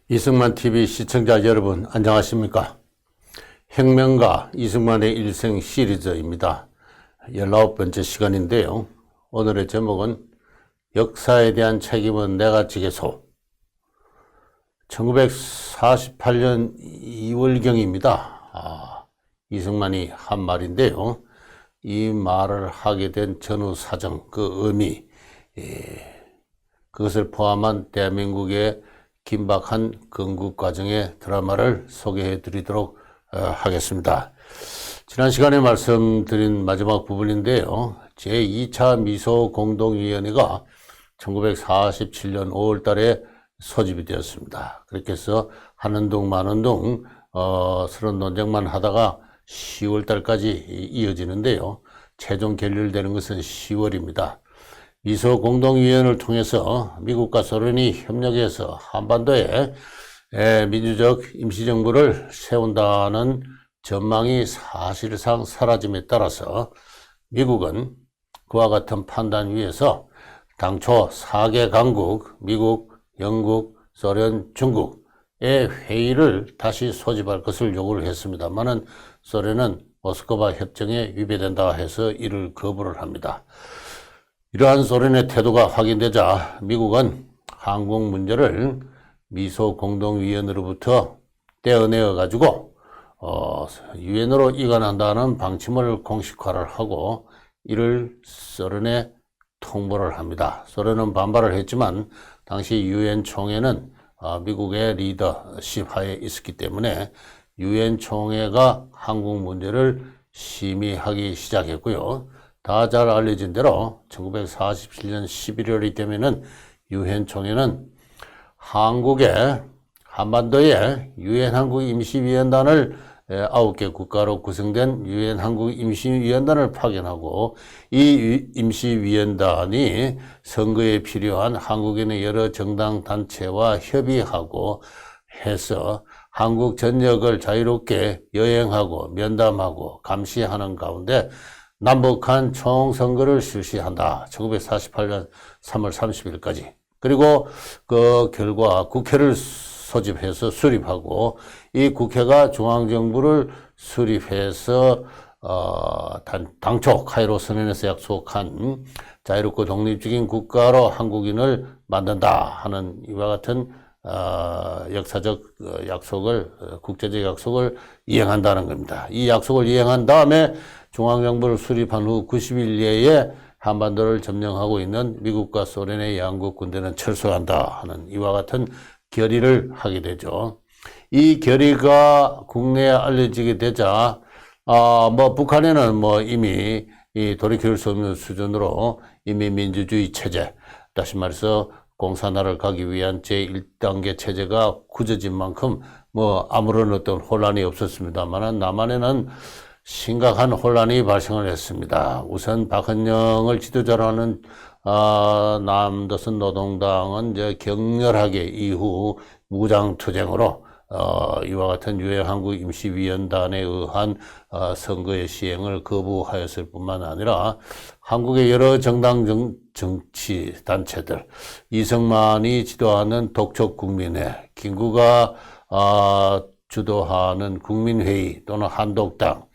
이승만 TV 시청자 여러분 안녕하십니까? 혁명가 이승만의 일생 시리즈입니다. 19번째 시간인데요. 오늘의 제목은 역사에 대한 책임은 내가 지겠소. 1948년 2월경입니다. 이승만이 한 말인데요. 이 말을 하게 된 전후 사정, 그 의미, 그것을 포함한 대한민국의 긴박한 건국 과정의 드라마를 소개해 드리도록 하겠습니다. 지난 시간에 말씀드린 마지막 부분인데요. 제2차 미소공동위원회가 1947년 5월 달에 소집이 되었습니다. 그렇게 해서 한은동 만은동 서른 논쟁만 하다가 10월 달까지 이어지는데요. 최종 결렬되는 것은 10월입니다. 미소공동위원회를 통해서 미국과 소련이 협력해서 한반도에 민주적 임시정부를 세운다는 전망이 사실상 사라짐에 따라서 미국은 그와 같은 판단 위에서 당초 4개 강국, 미국, 영국, 소련, 중국의 회의를 다시 소집할 것을 요구를 했습니다만은 소련은 모스크바 협정에 위배된다 해서 이를 거부를 합니다. 이러한 소련의 태도가 확인되자 미국은 한국 문제를 미소공동위원회로부터 떼어내어 가지고 유엔으로 이관한다는 방침을 공식화를 하고 이를 소련에 통보를 합니다. 소련은 반발을 했지만 당시 유엔 총회는 미국의 리더십 하에 있었기 때문에 유엔 총회가 한국 문제를 심의하기 시작했고요. 다 잘 알려진 대로 1947년 11월이 되면은 유엔 총회는 한반도에 유엔 한국 임시위원단을 9개 국가로 구성된 유엔 한국 임시위원단을 파견하고 이 임시위원단이 선거에 필요한 한국인의 여러 정당 단체와 협의하고 해서 한국 전역을 자유롭게 여행하고 면담하고 감시하는 가운데 남북한 총선거를 실시한다. 1948년 3월 30일까지. 그리고 그 결과 국회를 소집해서 수립하고 이 국회가 중앙정부를 수립해서 당초 카이로 선언에서 약속한 자유롭고 독립적인 국가로 한국인을 만든다 하는 이와 같은 역사적 약속을, 국제적 약속을 이행한다는 겁니다. 이 약속을 이행한 다음에 중앙정부를 수립한 후 90일 내에 한반도를 점령하고 있는 미국과 소련의 양국 군대는 철수한다 하는 이와 같은 결의를 하게 되죠. 이 결의가 국내에 알려지게 되자, 북한에는 이미 돌이킬 수 없는 수준으로 이미 민주주의 체제, 다시 말해서 공산화를 가기 위한 제1단계 체제가 굳어진 만큼 아무런 어떤 혼란이 없었습니다만 남한에는 심각한 혼란이 발생을 했습니다. 우선 박헌영을 지도자로 하는 남도선 노동당은 이제 격렬하게 이후 무장투쟁으로 이와 같은 유엔 한국 임시위원단에 의한 선거의 시행을 거부하였을 뿐만 아니라 한국의 여러 정당 정치 단체들, 이승만이 지도하는 독촉국민회, 김구가 주도하는 국민회의 또는 한독당,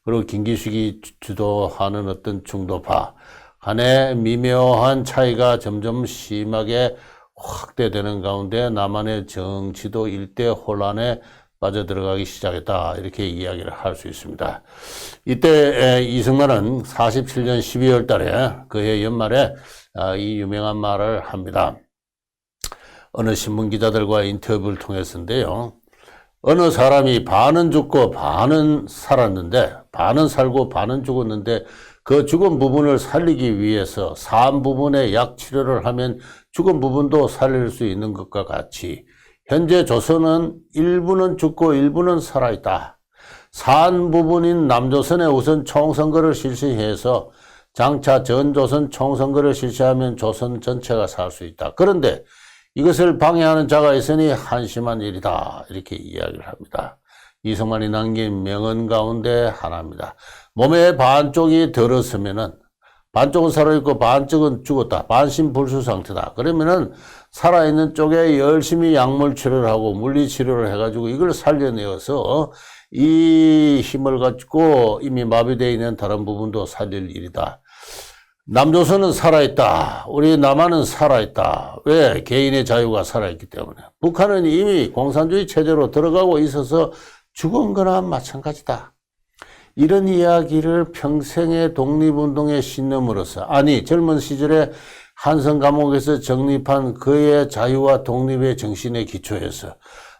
그리고 김기식이 주도하는 어떤 중도파 간의 미묘한 차이가 점점 심하게 확대되는 가운데 남한의 정치도 일대 혼란에 빠져들어가기 시작했다. 이렇게 이야기를 할 수 있습니다. 이때 이승만은 47년 12월 달에 그해 연말에 이 유명한 말을 합니다. 어느 신문 기자들과 인터뷰를 통해서인데요. 어느 사람이 반은 죽고 반은 살았는데, 반은 살고 반은 죽었는데 그 죽은 부분을 살리기 위해서 산 부분에 약 치료를 하면 죽은 부분도 살릴 수 있는 것과 같이 현재 조선은 일부는 죽고 일부는 살아있다. 산 부분인 남조선에 우선 총선거를 실시해서 장차 전조선 총선거를 실시하면 조선 전체가 살 수 있다. 그런데 이것을 방해하는 자가 있으니 한심한 일이다. 이렇게 이야기를 합니다. 이승만이 남긴 명언 가운데 하나입니다. 몸의 반쪽이 들었으면은 반쪽은 살아있고 반쪽은 죽었다. 반신불수 상태다. 그러면은 살아있는 쪽에 열심히 약물 치료를 하고 물리 치료를 해가지고 이걸 살려내어서 이 힘을 가지고 이미 마비되어 있는 다른 부분도 살릴 일이다. 남조선은 살아있다. 우리 남한은 살아있다. 왜? 개인의 자유가 살아있기 때문에. 북한은 이미 공산주의 체제로 들어가고 있어서 죽은 거나 마찬가지다. 이런 이야기를 평생의 독립운동에 신념으로써, 아니 젊은 시절에 한성 감옥에서 정립한 그의 자유와 독립의 정신에 기초해서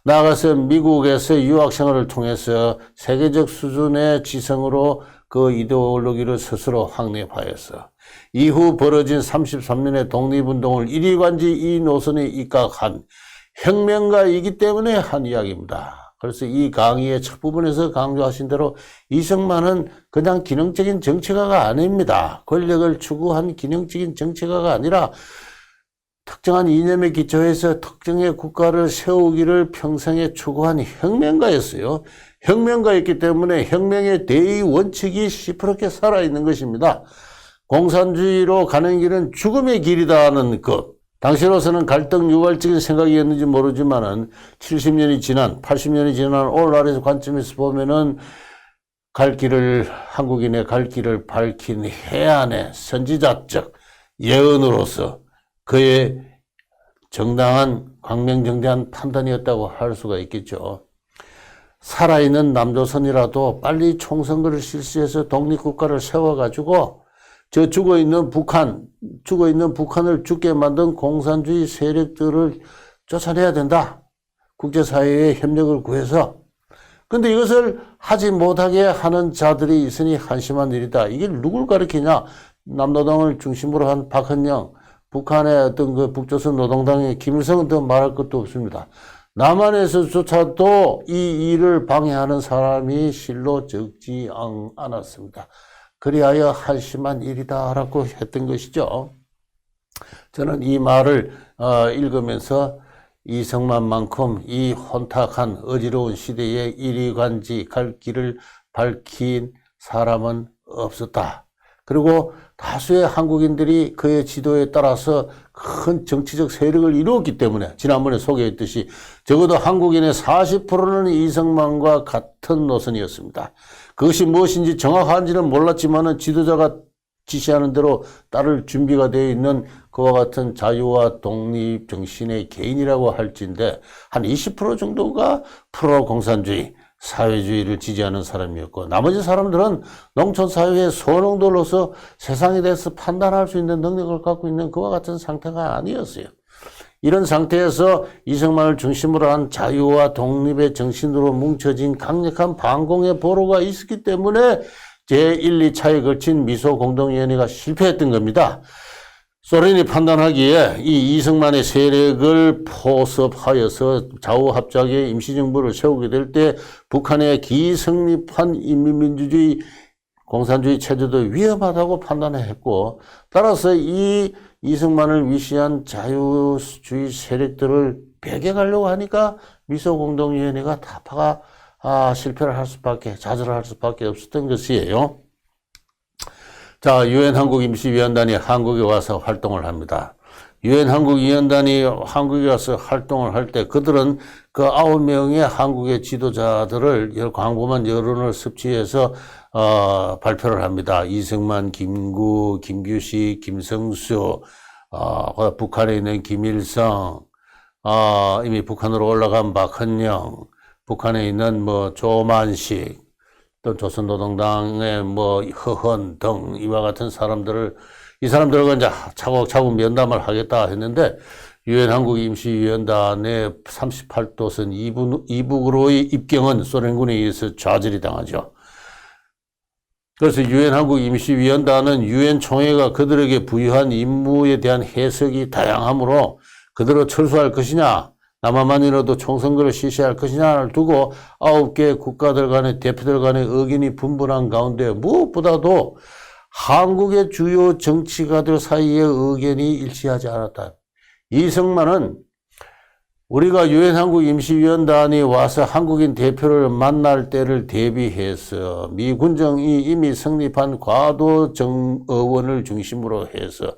나아가서 미국에서 유학생활을 통해서 세계적 수준의 지성으로 그 이데올로기를 스스로 확립하였어. 이후 벌어진 33년의 독립운동을 이리관지 이 노선에 입각한 혁명가이기 때문에 한 이야기입니다. 그래서 이 강의의 첫 부분에서 강조하신 대로 이승만은 그냥 기능적인 정치가가 아닙니다. 권력을 추구한 기능적인 정치가가 아니라 특정한 이념에 기초해서 특정의 국가를 세우기를 평생에 추구한 혁명가였어요. 혁명가였기 때문에 혁명의 대의 원칙이 시퍼렇게 살아있는 것입니다. 공산주의로 가는 길은 죽음의 길이다는 것. 당시로서는 갈등 유발적인 생각이었는지 모르지만은 70년이 지난, 80년이 지난 오늘날의 관점에서 보면은 한국인의 갈 길을 밝힌 해안의 선지자적 예언으로서 그의 정당한 광명정대한 판단이었다고 할 수가 있겠죠. 살아있는 남조선이라도 빨리 총선거를 실시해서 독립국가를 세워가지고 저 죽어있는 북한을 죽게 만든 공산주의 세력들을 쫓아내야 된다. 국제사회의 협력을 구해서. 근데 이것을 하지 못하게 하는 자들이 있으니 한심한 일이다. 이게 누굴 가리키냐? 남노당을 중심으로 한 박헌영, 북한의 어떤 그 북조선 노동당의 김일성은 더 말할 것도 없습니다. 남한에서조차도 이 일을 방해하는 사람이 실로 적지 않았습니다. 그리하여 한심한 일이다라고 했던 것이죠. 저는 이 말을 읽으면서 이승만만큼 이 혼탁한 어지러운 시대에 이리관지 갈 길을 밝힌 사람은 없었다. 그리고 다수의 한국인들이 그의 지도에 따라서 큰 정치적 세력을 이루었기 때문에 지난번에 소개했듯이 적어도 한국인의 40%는 이승만과 같은 노선이었습니다. 그것이 무엇인지 정확한지는 몰랐지만은 지도자가 지시하는 대로 따를 준비가 되어 있는 그와 같은 자유와 독립 정신의 개인이라고 할지인데 한 20% 정도가 프로 공산주의, 사회주의를 지지하는 사람이었고 나머지 사람들은 농촌사회의 소농들로서 세상에 대해서 판단할 수 있는 능력을 갖고 있는 그와 같은 상태가 아니었어요. 이런 상태에서 이승만을 중심으로 한 자유와 독립의 정신으로 뭉쳐진 강력한 반공의 보루가 있었기 때문에 제1, 2차에 걸친 미소공동위원회가 실패했던 겁니다. 소련이 판단하기에 이 이승만의 세력을 포섭하여서 좌우합작의 임시정부를 세우게 될 때 북한의 기성립한 인민민주주의 공산주의 체제도 위험하다고 판단했고 따라서 이 이승만을 위시한 자유주의 세력들을 배격하려고 하니까 미소공동위원회가 타파가 실패를 할 수밖에 좌절을 할 수밖에 없었던 것이에요. 자, 유엔 한국 임시위원단이 한국에 와서 활동을 합니다. 유엔 한국위원단이 한국에 와서 활동을 할 때 그들은 그 9명의 한국의 지도자들을 광범한 여론을 섭취해서 발표를 합니다. 이승만, 김구, 김규식, 김성수, 북한에 있는 김일성, 이미 북한으로 올라간 박헌영, 북한에 있는 조만식, 또 조선노동당의 허헌 등 이와 같은 이 사람들과 이제 차곡차곡 면담을 하겠다 했는데 유엔 한국 임시위원단의 38도선 이북으로의 입경은 소련군에 의해서 좌절이 당하죠. 그래서 유엔 한국 임시위원단은 유엔 총회가 그들에게 부여한 임무에 대한 해석이 다양하므로 그대로 철수할 것이냐 남한만이라도 총선거를 실시할 것이냐를 두고 9개 국가들 간의 대표들 간의 의견이 분분한 가운데 무엇보다도 한국의 주요 정치가들 사이의 의견이 일치하지 않았다. 이승만은 우리가 유엔 한국 임시위원단이 와서 한국인 대표를 만날 때를 대비해서 미 군정이 이미 성립한 과도 정의원을 중심으로 해서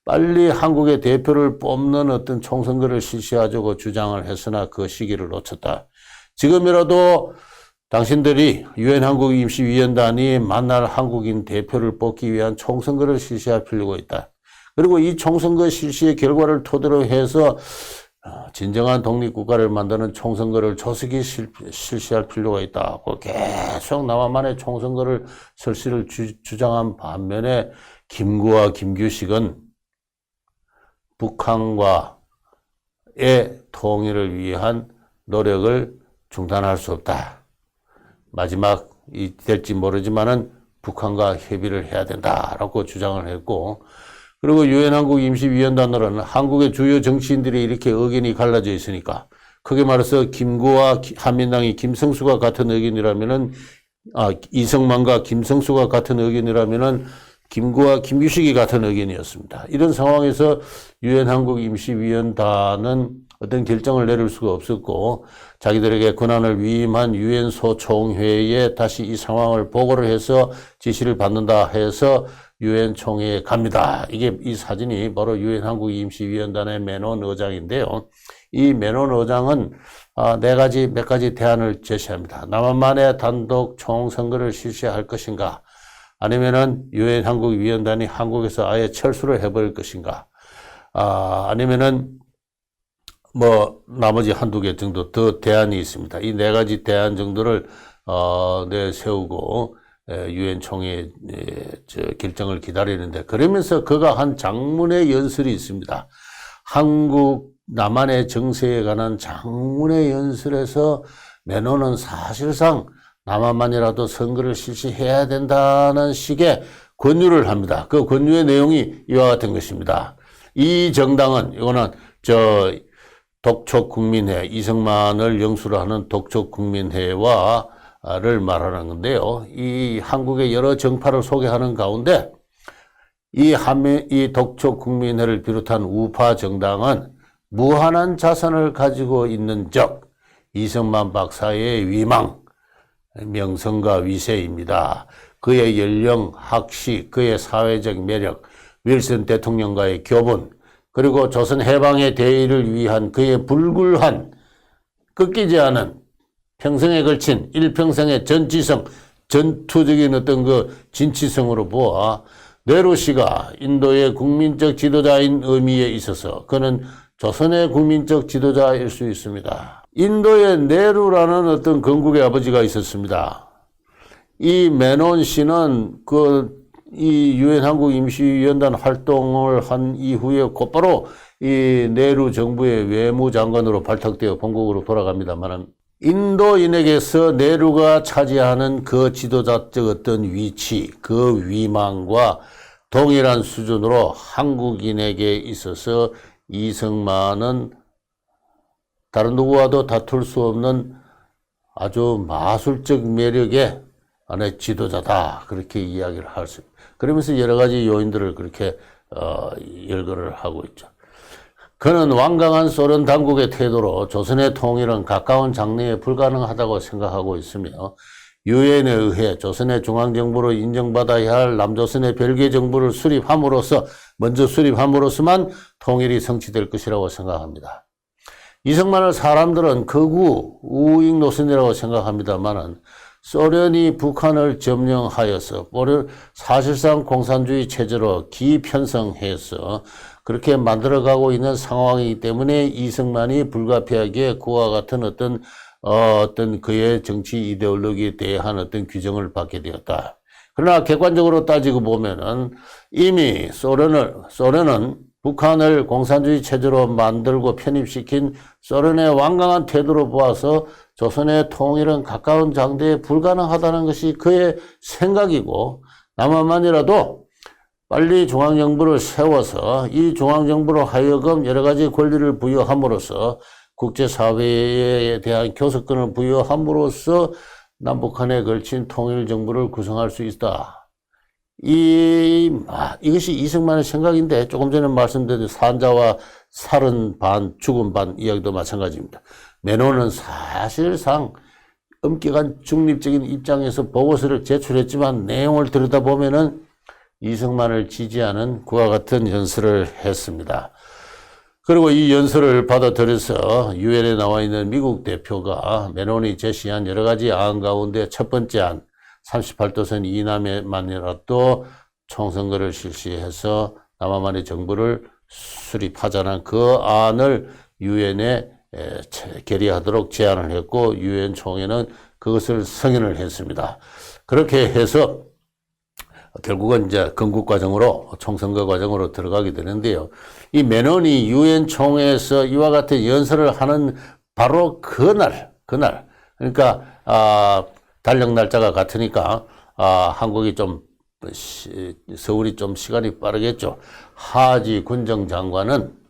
빨리 한국의 대표를 뽑는 어떤 총선거를 실시하자고 주장을 했으나 그 시기를 놓쳤다. 지금이라도 당신들이 유엔 한국 임시위원단이 만날 한국인 대표를 뽑기 위한 총선거를 실시할 필요가 있다. 그리고 이 총선거 실시의 결과를 토대로 해서 진정한 독립국가를 만드는 총선거를 조속히 실시할 필요가 있다고 계속 남한만의 총선거를 설치를 주장한 반면에 김구와 김규식은 북한과의 통일을 위한 노력을 중단할 수 없다. 마지막이 될지 모르지만은 북한과 협의를 해야 된다라고 주장을 했고, 그리고 유엔 한국 임시위원단으로는 한국의 주요 정치인들이 이렇게 의견이 갈라져 있으니까, 크게 말해서 김구와 한민당이 김성수가 같은 의견이라면은, 이성만과 김성수가 같은 의견이라면은 김구와 김규식이 같은 의견이었습니다. 이런 상황에서 유엔 한국 임시위원단은 어떤 결정을 내릴 수가 없었고, 자기들에게 권한을 위임한 유엔 소총회에 다시 이 상황을 보고를 해서 지시를 받는다 해서 유엔 총회에 갑니다. 이 사진이 바로 유엔 한국 임시위원단의 맨원 의장인데요. 이 맨원 의장은 몇 가지 대안을 제시합니다. 남한만의 단독 총선거를 실시할 것인가? 아니면은 유엔 한국 위원단이 한국에서 아예 철수를 해버릴 것인가? 아니면은 나머지 한두 개 정도 더 대안이 있습니다. 이 네 가지 대안 정도를 내세우고 유엔 총회 결정을 기다리는데, 그러면서 그가 한 장문의 연설이 있습니다. 한국 남한의 정세에 관한 장문의 연설에서 맨원은 사실상 남한만이라도 선거를 실시해야 된다는 식의 권유를 합니다. 그 권유의 내용이 이와 같은 것입니다. 이 정당은, 이거는 독촉국민회, 이승만을 영수로 하는 독촉국민회와를 말하는 건데요. 이 한국의 여러 정파를 소개하는 가운데 이 독촉국민회를 비롯한 우파 정당은 무한한 자산을 가지고 있는 적, 이승만 박사의 위망, 명성과 위세입니다. 그의 연령, 학식, 그의 사회적 매력, 윌슨 대통령과의 교분, 그리고 조선 해방의 대의를 위한 그의 불굴한, 꺾이지 않은 평생에 걸친 일평생의 전지성, 전투적인 어떤 그 진치성으로 보아 네루 씨가 인도의 국민적 지도자인 의미에 있어서 그는 조선의 국민적 지도자일 수 있습니다. 인도에 네루라는 어떤 건국의 아버지가 있었습니다. 이 맨원 씨는 이 유엔 한국 임시위원단 활동을 한 이후에 곧바로 이 네루 정부의 외무장관으로 발탁되어 본국으로 돌아갑니다만, 인도인에게서 네루가 차지하는 그 지도자적 어떤 위치, 그 위망과 동일한 수준으로 한국인에게 있어서 이승만은 다른 누구와도 다툴 수 없는 아주 마술적 매력의 지도자다, 그렇게 이야기를 할 수 있습니다. 그러면서 여러 가지 요인들을 그렇게 열거를 하고 있죠. 그는 완강한 소련 당국의 태도로 조선의 통일은 가까운 장래에 불가능하다고 생각하고 있으며, 유엔에 의해 조선의 중앙정부로 인정받아야 할 남조선의 별개 정부를 먼저 수립함으로써만 통일이 성취될 것이라고 생각합니다. 이승만을 사람들은 극우 우익 노선이라고 생각합니다만은, 소련이 북한을 점령하여서 사실상 공산주의 체제로 기편성해서 그렇게 만들어가고 있는 상황이기 때문에 이승만이 불가피하게 그와 같은 어떤 그의 정치 이데올로기에 대한 어떤 규정을 받게 되었다. 그러나 객관적으로 따지고 보면은 이미 소련은 북한을 공산주의 체제로 만들고 편입시킨 소련의 완강한 태도로 보아서 조선의 통일은 가까운 장래에 불가능하다는 것이 그의 생각이고, 남한만이라도 빨리 중앙정부를 세워서 이 중앙정부로 하여금 여러 가지 권리를 부여함으로써 국제사회에 대한 교섭권을 부여함으로써 남북한에 걸친 통일정부를 구성할 수 있다. 이것이 이승만의 생각인데, 조금 전에 말씀드린 산자와 살은 반, 죽은 반 이야기도 마찬가지입니다. 맨원은 사실상 엄격한 중립적인 입장에서 보고서를 제출했지만 내용을 들여다보면은 이승만을 지지하는 그와 같은 연설을 했습니다. 그리고 이 연설을 받아들여서 유엔에 나와 있는 미국 대표가 메론이 제시한 여러 가지 안 가운데 첫 번째 안, 38도선 이남에만이라도 총선거를 실시해서 남한만의 정부를 수립하자는 그 안을 유엔에 결의하도록 제안을 했고 유엔 총회는 그것을 승인을 했습니다. 그렇게 해서 결국은 이제 건국 과정으로 총선거 과정으로 들어가게 되는데요. 이 메논이 유엔 총회에서 이와 같은 연설을 하는 바로 그날 그러니까 달력 날짜가 같으니까 한국이 좀 서울이 좀 시간이 빠르겠죠. 하지 군정장관은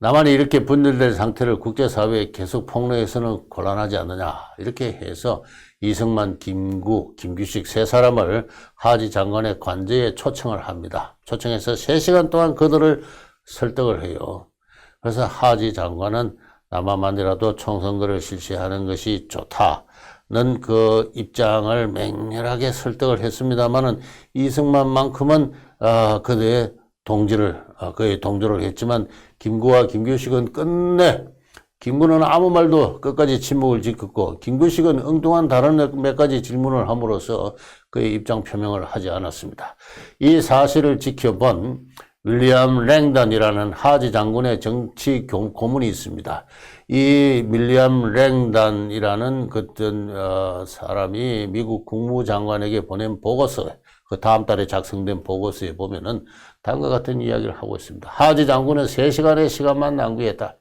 남한이 이렇게 분열된 상태를 국제사회에 계속 폭로해서는 곤란하지 않느냐 이렇게 해서 이승만, 김규식 세 사람을 하지 장관의 관저에 초청을 합니다. 초청해서 3시간 동안 그들을 설득을 해요. 그래서 하지 장관은 남한만이라도 총선거를 실시하는 것이 좋다는 그 입장을 맹렬하게 설득을 했습니다만은 이승만만큼은 그의 동조를 했지만 김구와 김규식은 끝내 김구는 아무 말도 끝까지 침묵을 지켰고 김규식은 엉뚱한 다른 몇 가지 질문을 함으로써 그의 입장 표명을 하지 않았습니다. 이 사실을 지켜본 윌리엄 랭던이라는 하지 장군의 정치 고문이 있습니다. 이 윌리엄 랭던이라는 어떤 사람이 미국 국무장관에게 보낸 보고서, 그 다음 달에 작성된 보고서에 보면은 다음과 같은 이야기를 하고 있습니다. 하지 장군은 3시간의 시간만 낭비했다.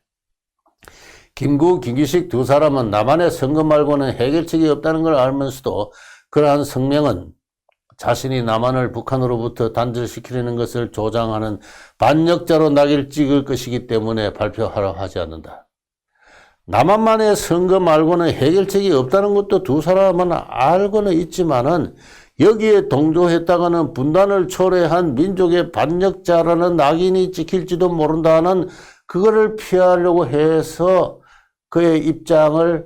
김구, 김규식 두 사람은 남한의 선거 말고는 해결책이 없다는 걸 알면서도 그러한 성명은 자신이 남한을 북한으로부터 단절시키려는 것을 조장하는 반역자로 낙인을 찍을 것이기 때문에 발표하려 하지 않는다. 남한만의 선거 말고는 해결책이 없다는 것도 두 사람은 알고는 있지만은 여기에 동조했다가는 분단을 초래한 민족의 반역자라는 낙인이 찍힐지도 모른다는 그거를 피하려고 해서 그의 입장을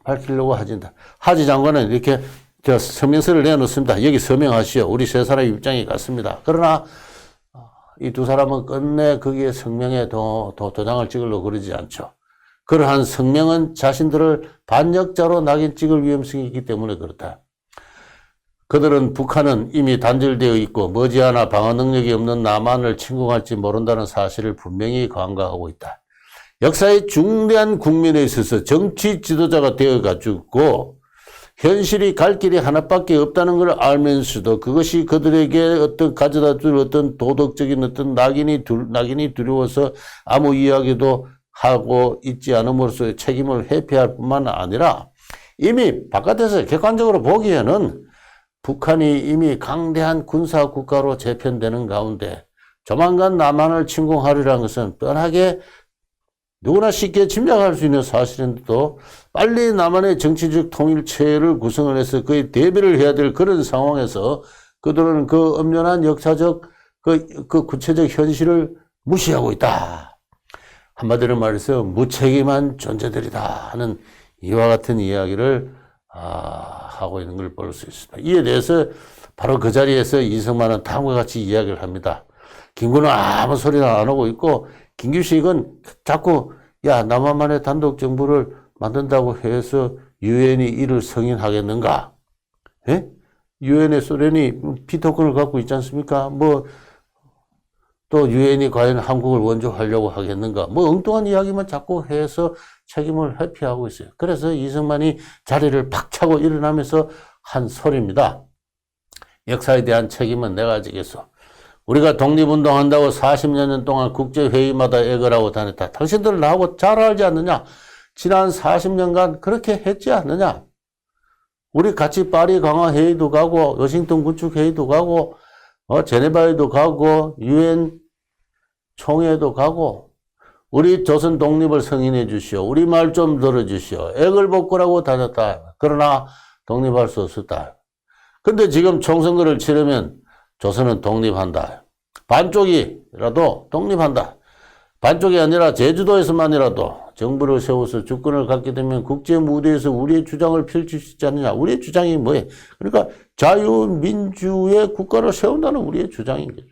밝히려고 하진다. 하지 장관은 이렇게 서명서를 내놓습니다. 여기 서명하시오. 우리 세 사람의 입장이 같습니다. 그러나 이 두 사람은 끝내 거기에 성명에 도장을 찍으려고 그러지 않죠. 그러한 성명은 자신들을 반역자로 낙인 찍을 위험성이 있기 때문에 그렇다. 그들은 북한은 이미 단절되어 있고 머지않아 방어 능력이 없는 남한을 침공할지 모른다는 사실을 분명히 간과하고 있다. 역사의 중대한 국면에 있어서 정치 지도자가 되어가지고 현실이 갈 길이 하나밖에 없다는 걸 알면서도 그것이 그들에게 어떤 가져다 줄 어떤 도덕적인 어떤 낙인이 두려워서 아무 이야기도 하고 있지 않음으로써 책임을 회피할 뿐만 아니라 이미 바깥에서 객관적으로 보기에는 북한이 이미 강대한 군사국가로 재편되는 가운데 조만간 남한을 침공하리라는 것은 뻔하게 누구나 쉽게 짐작할 수 있는 사실인데도 빨리 남한의 정치적 통일체를 구성을 해서 그의 대비를 해야 될 그런 상황에서 그들은 그 엄연한 역사적 그 구체적 현실을 무시하고 있다. 한마디로 말해서 무책임한 존재들이다 하는 이와 같은 이야기를 하고 있는 걸 볼 수 있습니다. 이에 대해서 바로 그 자리에서 이승만은 다음과 같이 이야기를 합니다. 김구는 아무 소리나 안 하고 있고 김규식은 자꾸 남한만의 단독 정부를 만든다고 해서 유엔이 이를 승인하겠는가? 예? 유엔의 소련이 피토권을 갖고 있지 않습니까? 또 유엔이 과연 한국을 원조하려고 하겠는가? 엉뚱한 이야기만 자꾸 해서 책임을 회피하고 있어요. 그래서 이승만이 자리를 팍 차고 일어나면서 한 소리입니다. 역사에 대한 책임은 내가 지겠소. 우리가 독립운동한다고 40년 동안 국제회의마다 액을 하고 다녔다. 당신들 나하고 잘 알지 않느냐? 지난 40년간 그렇게 했지 않느냐? 우리 같이 파리 강화회의도 가고 워싱턴 군축회의도 가고 제네바에도 가고 유엔 총회도 가고 우리 조선 독립을 승인해 주시오. 우리 말 좀 들어주시오. 액을 복구라고 다녔다. 그러나 독립할 수 없었다. 근데 지금 총선거를 치르면 조선은 독립한다. 반쪽이라도 독립한다. 반쪽이 아니라 제주도에서만이라도 정부를 세워서 주권을 갖게 되면 국제 무대에서 우리의 주장을 펼칠 수 있지 않느냐. 우리의 주장이 뭐예요? 그러니까 자유민주의 국가를 세운다는 우리의 주장인 거죠.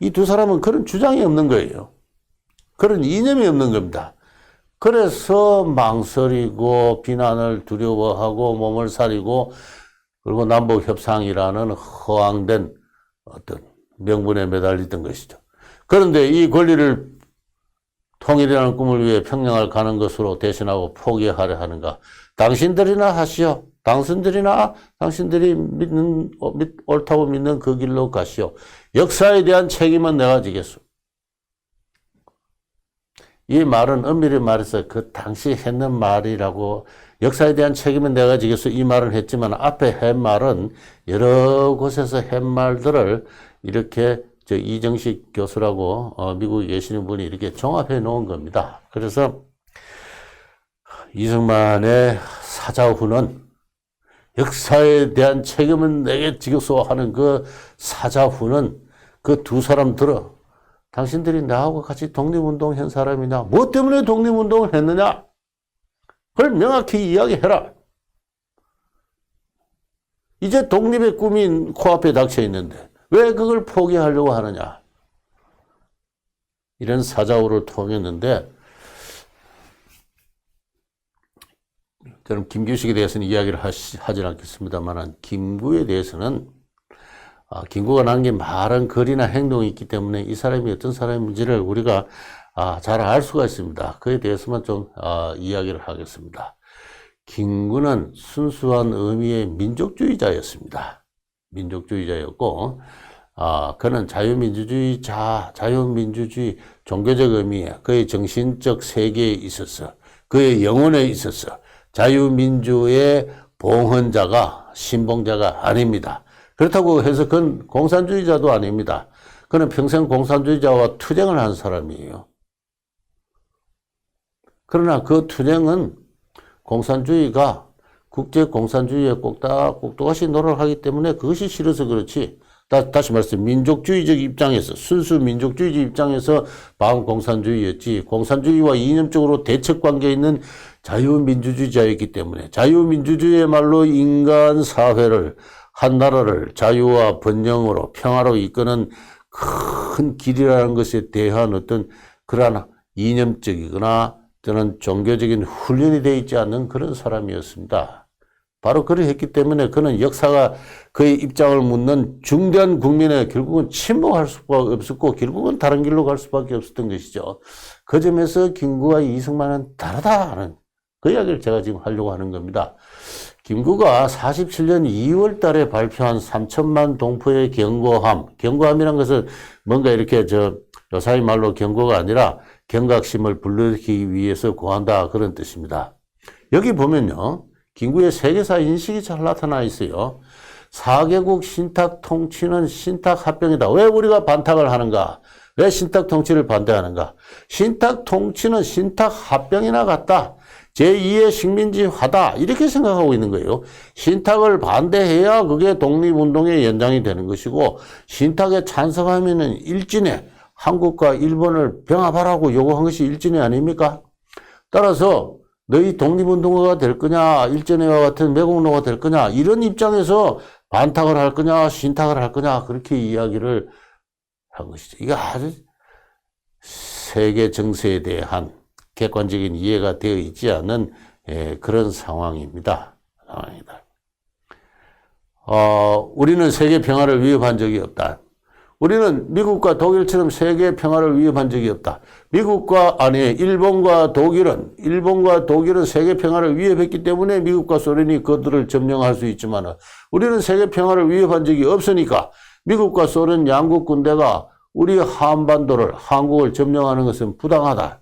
이 두 사람은 그런 주장이 없는 거예요. 그런 이념이 없는 겁니다. 그래서 망설이고 비난을 두려워하고 몸을 사리고 그리고 남북협상이라는 허황된 어떤 명분에 매달리던 것이죠. 그런데 이 권리를 통일이라는 꿈을 위해 평양을 가는 것으로 대신하고 포기하려 하는가? 당신들이나 하시오. 당신들이 옳다고 믿는 그 길로 가시오. 역사에 대한 책임은 내가 지겠소. 이 말은 엄밀히 말해서 그 당시 했는 말이라고 역사에 대한 책임은 내가 지겠소 이 말은 했지만 앞에 한 말은 여러 곳에서 한 말들을 이렇게 이정식 교수라고 미국에 계시는 분이 이렇게 종합해 놓은 겁니다. 그래서 이승만의 사자후는 역사에 대한 책임은 내게 지겠소 하는 그 사자후는 그 두 사람 들어 당신들이 나하고 같이 독립운동 한 사람이냐? 뭐 때문에 독립운동을 했느냐? 그걸 명확히 이야기해라. 이제 독립의 꿈이 코앞에 닥쳐 있는데 왜 그걸 포기하려고 하느냐? 이런 사자후를 통했는데 저는 김규식에 대해서는 이야기를 하진 않겠습니다만 김구에 대해서는 김구가 남긴 말은 글이나 행동이 있기 때문에 이 사람이 어떤 사람인지를 우리가 잘 알 수가 있습니다. 그에 대해서만 좀 이야기를 하겠습니다. 김구는 순수한 의미의 민족주의자였습니다. 민족주의자였고 그는 자유민주주의, 종교적 의미에 그의 정신적 세계에 있어서 그의 영혼에 있어서 자유민주의 봉헌자가 신봉자가 아닙니다. 그렇다고 해서 그건 공산주의자도 아닙니다. 그는 평생 공산주의자와 투쟁을 한 사람이에요. 그러나 그 투쟁은 공산주의가 국제 공산주의에 꼭다시 노력하기 때문에 그것이 싫어서 그렇지. 다시 말해서 민족주의적 입장에서 순수 민족주의적 입장에서 반공산주의였지 공산주의와 이념적으로 대척관계에 있는 자유민주주의자였기 때문에 자유민주주의야말로 인간 사회를 한 나라를 자유와 번영으로 평화로 이끄는 큰 길이라는 것에 대한 어떤 그러한 이념적이거나 저는 종교적인 훈련이 되어 있지 않는 그런 사람이었습니다. 바로 그러했기 때문에 그는 역사가 그의 입장을 묻는 중대한 국민에 결국은 침묵할 수밖에 없었고 결국은 다른 길로 갈 수밖에 없었던 것이죠. 그 점에서 김구와 이승만은 다르다는 그 이야기를 제가 지금 하려고 하는 겁니다. 김구가 47년 2월 달에 발표한 3천만 동포의 경고함이란 것은 뭔가 이렇게 요사이 말로 경고가 아니라 경각심을 불러일으키기 위해서 고한다 그런 뜻입니다. 여기 보면요. 김구의 세계사 인식이 잘 나타나 있어요. 4개국 신탁 통치는 신탁 합병이다. 왜 우리가 반탁을 하는가? 왜 신탁 통치를 반대하는가? 신탁 통치는 신탁 합병이나 같다. 제2의 식민지화다. 이렇게 생각하고 있는 거예요. 신탁을 반대해야 그게 독립운동의 연장이 되는 것이고 신탁에 찬성하면은 일진에 한국과 일본을 병합하라고 요구한 것이 일진이 아닙니까? 따라서 너희 독립운동가가 될 거냐 일전에와 같은 매국노가 될 거냐 이런 입장에서 반탁을 할 거냐 신탁을 할 거냐 그렇게 이야기를 한 것이죠. 이게 아주 세계 정세에 대한 객관적인 이해가 되어 있지 않은 그런 상황입니다. 우리는 세계 평화를 위협한 적이 없다. 우리는 미국과 독일처럼 세계 평화를 위협한 적이 없다. 일본과 독일은 세계 평화를 위협했기 때문에 미국과 소련이 그들을 점령할 수 있지만 우리는 세계 평화를 위협한 적이 없으니까 미국과 소련 양국 군대가 우리 한국을 점령하는 것은 부당하다.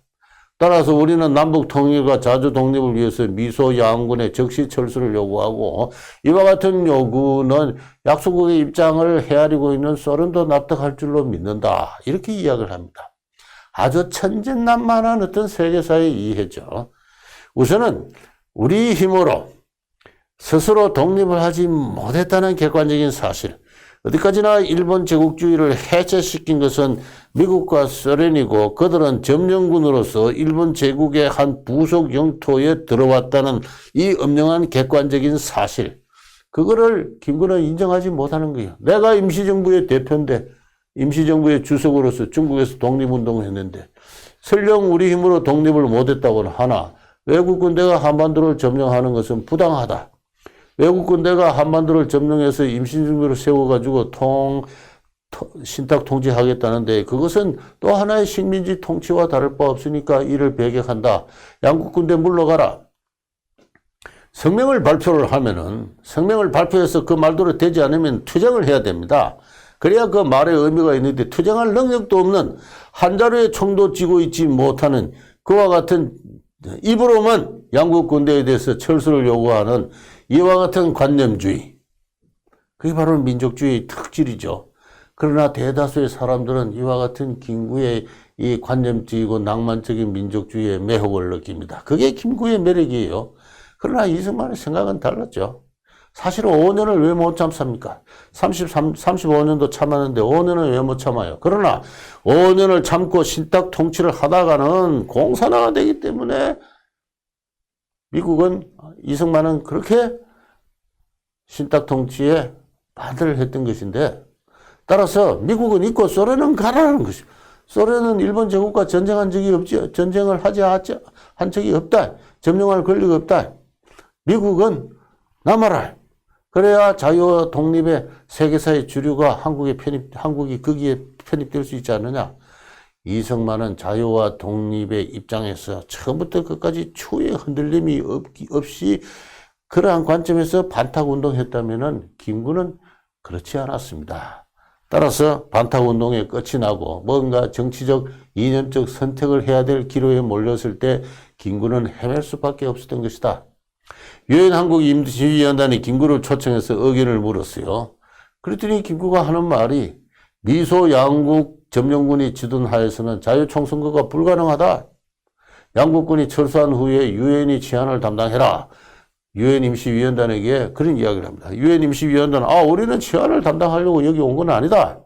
따라서 우리는 남북 통일과 자주 독립을 위해서 미소 양군의 즉시 철수를 요구하고 이와 같은 요구는 약소국의 입장을 헤아리고 있는 소련도 납득할 줄로 믿는다. 이렇게 이야기를 합니다. 아주 천진난만한 어떤 세계사의 이해죠. 우선은 우리 힘으로 스스로 독립을 하지 못했다는 객관적인 사실, 어디까지나 일본 제국주의를 해체시킨 것은 미국과 소련이고 그들은 점령군으로서 일본 제국의 한 부속 영토에 들어왔다는 이 엄명한 객관적인 사실. 그거를 김구는 인정하지 못하는 거예요. 내가 임시정부의 대표인데 임시정부의 주석으로서 중국에서 독립운동을 했는데 설령 우리 힘으로 독립을 못했다고는 하나 외국 군대가 한반도를 점령하는 것은 부당하다. 외국 군대가 한반도를 점령해서 임시정부를 세워가지고 신탁 통치하겠다는데 그것은 또 하나의 식민지 통치와 다를 바 없으니까 이를 배격한다. 양국 군대 물러가라. 성명을 발표를 하면은 성명을 발표해서 그 말대로 되지 않으면 투쟁을 해야 됩니다. 그래야 그 말의 의미가 있는데 투쟁할 능력도 없는 한 자루의 총도 쥐고 있지 못하는 그와 같은 입으로만 양국 군대에 대해서 철수를 요구하는 이와 같은 관념주의. 그게 바로 민족주의의 특질이죠. 그러나 대다수의 사람들은 이와 같은 김구의 이 관념주의고 낭만적인 민족주의의 매혹을 느낍니다. 그게 김구의 매력이에요. 그러나 이승만의 생각은 달랐죠. 사실 5년을 왜 못 참습니까? 35년도 참았는데 5년을 왜 못 참아요? 그러나 5년을 참고 신탁 통치를 하다가는 공산화가 되기 때문에 미국은 이승만은 그렇게 신탁 통치에 반대를 했던 것인데 따라서 미국은 있고 소련은 가라는 것이죠. 소련은 일본 제국과 전쟁한 적이 없지, 전쟁을 한 적이 없다. 점령할 권리가 없다. 미국은 남아라. 그래야 자유와 독립의 세계사의 주류가 한국이 거기에 편입될 수 있지 않느냐. 이승만은 자유와 독립의 입장에서 처음부터 끝까지 추후에 흔들림이 없이 그러한 관점에서 반탁운동했다면은 김구는 그렇지 않았습니다. 따라서 반탁운동의 끝이 나고 뭔가 정치적 이념적 선택을 해야 될 기로에 몰렸을 때 김구는 헤맬 수밖에 없었던 것이다. 유엔 한국임시위원단이 김구를 초청해서 의견을 물었어요. 그랬더니 김구가 하는 말이 미소 양국 점령군이 지도한 하에서는 자유총선거가 불가능하다. 양국군이 철수한 후에 유엔이 치안을 담당해라. 유엔 임시위원단에게 그런 이야기를 합니다. 유엔 임시위원단은 우리는 치안을 담당하려고 여기 온 건 아니다.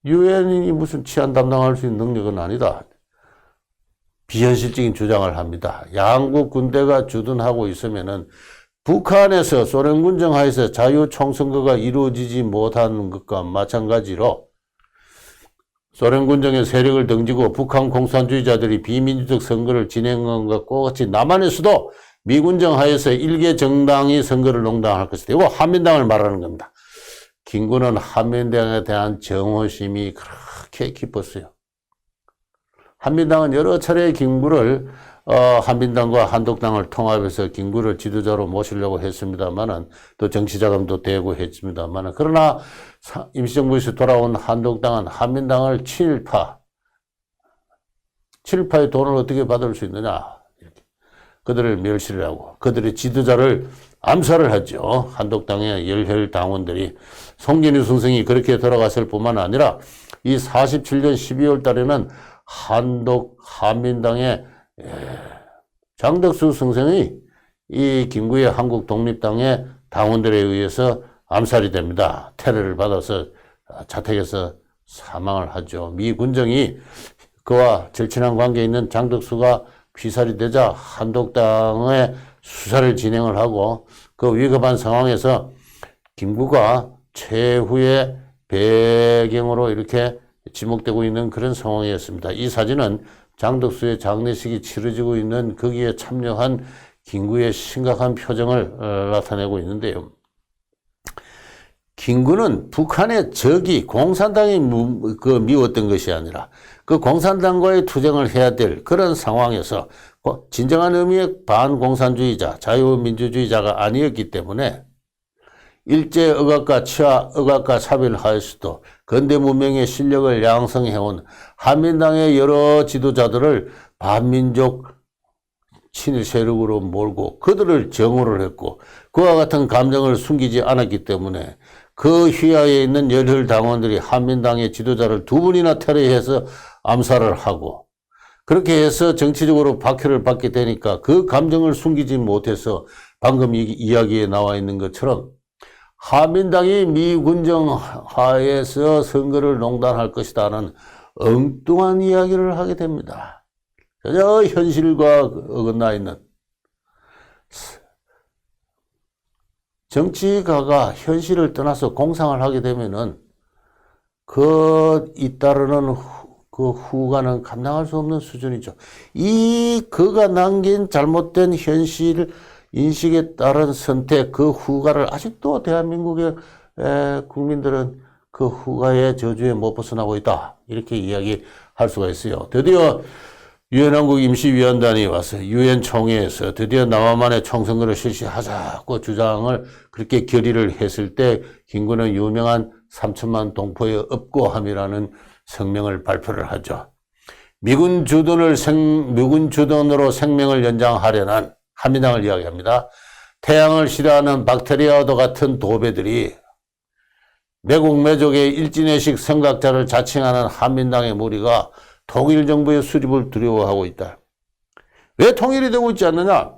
유엔이 무슨 치안 담당할 수 있는 능력은 아니다. 비현실적인 주장을 합니다. 양국 군대가 주둔하고 있으면은 북한에서 소련군 정하에서 자유총선거가 이루어지지 못하는 것과 마찬가지로 소련군 정의 세력을 등지고 북한 공산주의자들이 비민주적 선거를 진행한 것과 같이 남한에서도 미군정 하에서 일개 정당이 선거를 농단할 것이 되고 한민당을 말하는 겁니다. 김구는 한민당에 대한 정호심이 그렇게 깊었어요. 한민당은 여러 차례 김구를 한민당과 한독당을 통합해서 김구를 지도자로 모시려고 했습니다만은 또 정치자금도 대고 했습니다만은 그러나 임시정부에서 돌아온 한독당은 한민당을 친일파의 돈을 어떻게 받을 수 있느냐. 그들을 멸시를 하고 그들의 지도자를 암살을 하죠. 한독당의 열혈 당원들이 송진우 선생이 그렇게 돌아갔을 뿐만 아니라 이 47년 12월 달에는 한민당의 장덕수 선생이 이 김구의 한국독립당의 당원들에 의해서 암살이 됩니다. 테러를 받아서 자택에서 사망을 하죠. 미 군정이 그와 절친한 관계에 있는 장덕수가 피살이 되자 한독당의 수사를 진행을 하고 그 위급한 상황에서 김구가 최후의 배경으로 이렇게 지목되고 있는 그런 상황이었습니다. 이 사진은 장덕수의 장례식이 치러지고 있는 거기에 참여한 김구의 심각한 표정을 나타내고 있는데요. 김구는 북한의 적이 공산당이 미웠던 것이 아니라 그 공산당과의 투쟁을 해야 될 그런 상황에서 진정한 의미의 반공산주의자, 자유민주주의자가 아니었기 때문에 일제 억압과 치하, 억압과 차별하에서도 근대 문명의 실력을 양성해온 한민당의 여러 지도자들을 반민족 친일 세력으로 몰고 그들을 정오를 했고 그와 같은 감정을 숨기지 않았기 때문에 그 휘하에 있는 열혈 당원들이 한민당의 지도자를 두 분이나 테러해서 암살을 하고 그렇게 해서 정치적으로 박해를 받게 되니까 그 감정을 숨기지 못해서 방금 이 이야기에 나와 있는 것처럼 한민당이 미군정 하에서 선거를 농단할 것이다는 엉뚱한 이야기를 하게 됩니다. 전혀 현실과 어긋나 있는 정치가가 현실을 떠나서 공상을 하게 되면은 잇따르는 그 후과는 감당할 수 없는 수준이죠. 그가 남긴 잘못된 현실 인식에 따른 선택, 그 후과를 아직도 대한민국의 국민들은 그 후과의 저주에 못 벗어나고 있다. 이렇게 이야기할 수가 있어요. 드디어 유엔왕국 임시위원단이 와서 유엔 총회에서 드디어 남한만의 총선거를 실시하자고 주장을 그렇게 결의를 했을 때 김구는 유명한 3천만 동포의 업고함이라는 성명을 발표를 하죠. 미군 주둔으로 생명을 연장하려는 한민당을 이야기합니다. 태양을 싫어하는 박테리아와도 같은 도배들이 매국매족의 일진회식 선각자를 자칭하는 한민당의 무리가 통일정부의 수립을 두려워하고 있다. 왜 통일이 되고 있지 않느냐?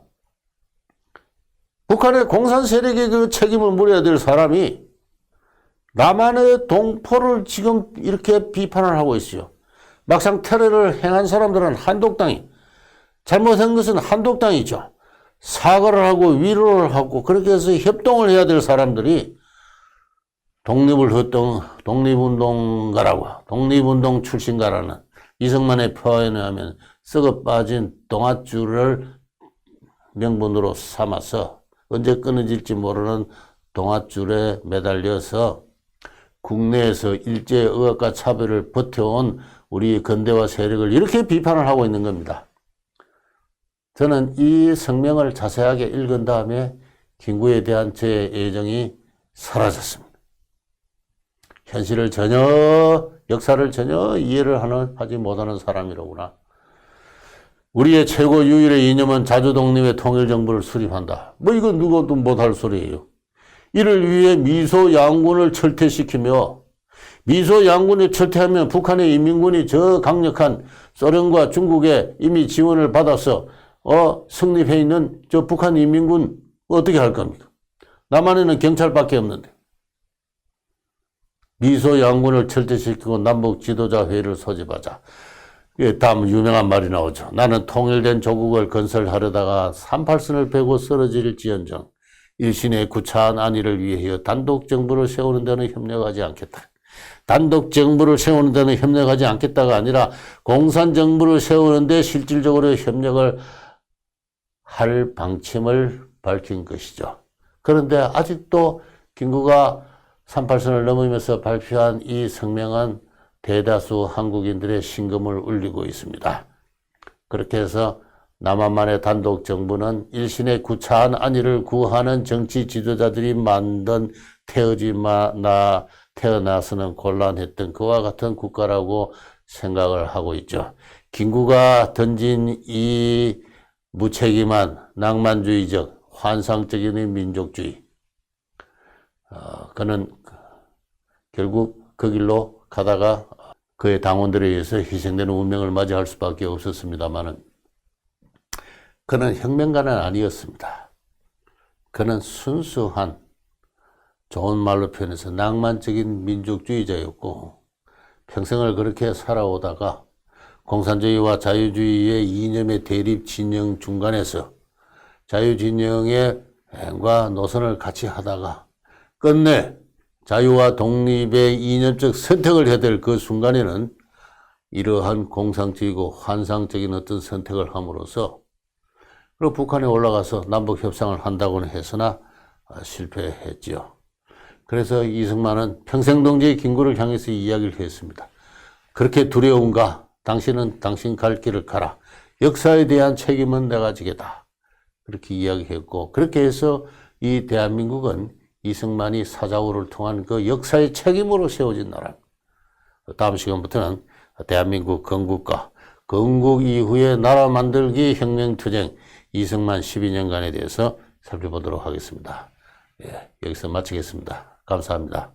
북한의 공산 세력의 그 책임을 물어야 될 사람이 남한의 동포를 지금 이렇게 비판을 하고 있어요. 막상 테러를 행한 사람들은 한독당이, 잘못한 것은 한독당이죠. 사과를 하고 위로를 하고 그렇게 해서 협동을 해야 될 사람들이 독립운동가라고, 독립운동 출신가라는 이승만의 표현에 하면 썩어 빠진 동아줄을 명분으로 삼아서 언제 끊어질지 모르는 동아줄에 매달려서 국내에서 일제의 억압과 차별을 버텨온 우리 근대화 세력을 이렇게 비판을 하고 있는 겁니다. 저는 이 성명을 자세하게 읽은 다음에 김구에 대한 제 애정이 사라졌습니다. 현실을 역사를 전혀 이해를 하지 못하는 사람이로구나. 우리의 최고 유일의 이념은 자주독립의 통일정부를 수립한다. 이건 누구도 못할 소리예요. 이를 위해 미소 양군을 철퇴시키며, 미소 양군을 철퇴하면 북한의 인민군이 저 강력한 소련과 중국의 이미 지원을 받아서 성립해 있는 저 북한 인민군 어떻게 할 겁니까? 남한에는 경찰밖에 없는데. 미소 양군을 철퇴시키고 남북 지도자 회의를 소집하자. 다음 유명한 말이 나오죠. 나는 통일된 조국을 건설하려다가 38선을 베고 쓰러질지언정 일신의 구차한 안위를 위하여 단독 정부를 세우는 데는 협력하지 않겠다. 단독 정부를 세우는 데는 협력하지 않겠다가 아니라 공산 정부를 세우는 데 실질적으로 협력을 할 방침을 밝힌 것이죠. 그런데 아직도 김구가 38선을 넘으면서 발표한 이 성명은 대다수 한국인들의 심금을 울리고 있습니다. 그렇게 해서 남한만의 단독 정부는 일신의 구차한 안위를 구하는 정치 지도자들이 만든 태어나서는 곤란했던 그와 같은 국가라고 생각을 하고 있죠. 김구가 던진 이 무책임한 낭만주의적 환상적인 민족주의, 그는 결국 그 길로 가다가 그의 당원들에 의해서 희생되는 운명을 맞이할 수밖에 없었습니다만은 그는 혁명가는 아니었습니다. 그는 순수한, 좋은 말로 표현해서 낭만적인 민족주의자였고 평생을 그렇게 살아오다가 공산주의와 자유주의의 이념의 대립 진영 중간에서 자유진영의 행과 노선을 같이 하다가 끝내 자유와 독립의 이념적 선택을 해야 될 그 순간에는 이러한 공상적이고 환상적인 어떤 선택을 함으로써 그리고 북한에 올라가서 남북 협상을 한다고는 했으나 실패했지요. 그래서 이승만은 평생동지의 김구를 향해서 이야기를 했습니다. 그렇게 두려운가? 당신은 당신 갈 길을 가라. 역사에 대한 책임은 내가 지겠다. 그렇게 이야기했고 그렇게 해서 이 대한민국은 이승만이 사자후를 통한 그 역사의 책임으로 세워진 나라. 다음 시간부터는 대한민국 건국과 건국 이후의 나라 만들기 혁명투쟁 이승만 12년간에 대해서 살펴보도록 하겠습니다. 여기서 마치겠습니다. 감사합니다.